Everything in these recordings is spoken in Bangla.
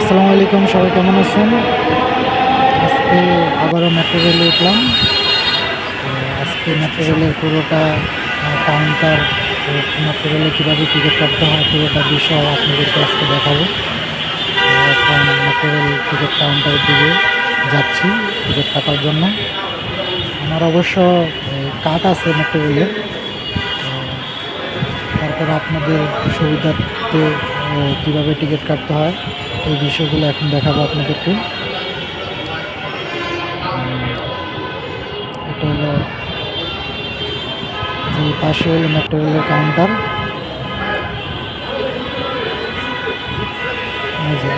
আসসালামু আলাইকুম, সবাই কেমন আছেন? আজকে আবারও মেট্রো রেলে উঠলাম। তো আজকে মেট্রো রেলের পুরোটা কাউন্টার, তো মেট্রো রেলে কীভাবে টিকিট কাটতে হয় পুরোটা বিষয় আপনাদেরকে আজকে দেখাবো। তো এখন মেট্রো রেল টিকিট কাউন্টারের দিকে যাচ্ছি টিকিট কাটার জন্য। আমার অবশ্য কার্ড আছে মেট্রো রেলের। তো তারপরে আপনাদের সুবিধার্থে কীভাবে টিকিট কাটতে হয় এই বিষয়গুলো এখন দেখাবো আপনাদেরকে। এটা হলো যে পাশে হলো মেট্রো রেলের কাউন্টার।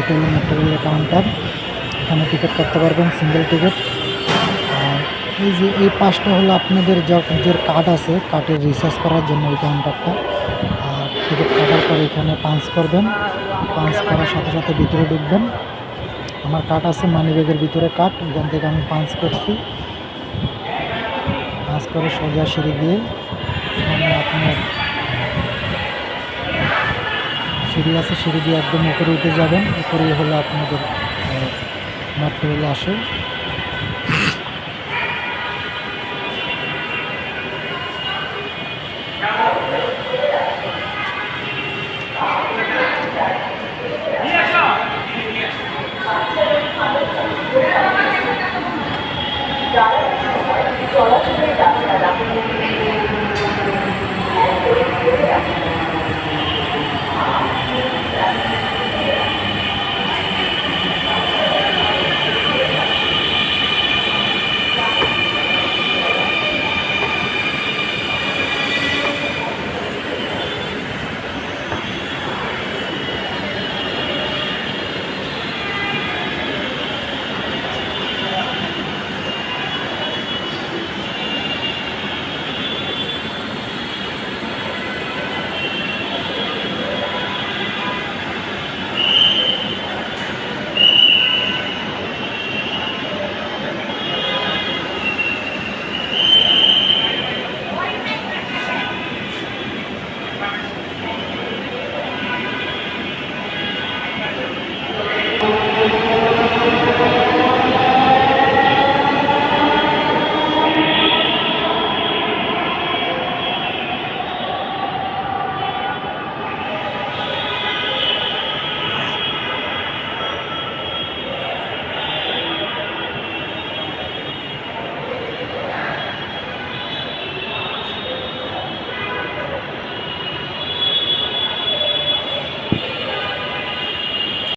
এটা হলো মেট্রো রেলের কাউন্টার, এখানে টিকিট কাটতে পারবেন সিঙ্গেল টিকিট। আর এই যে এই পাশটা হলো আপনাদের যাদের কার্ড আছে কার্ডের রিচার্জ করার জন্য এই কাউন্টারটা। আর টিকিট কাটার পরে এখানে পাঞ্চ করবেন, পাঞ্চ করার সাথে সাথে ভিতরে ঢুকবেন। আমার কার্ড আছে মানি ব্যাগের ভিতরে কার্ড, এখান থেকে আমি পাঞ্চ করছি। পাঞ্চ করে সোজা সিঁড়ি দিয়ে আপনার সিঁড়ি আছে, সিঁড়ি দিয়ে একদম উপরে উঠে যাবেন। উপরেই হলো আপনাদের মেট্রো রেল আসে।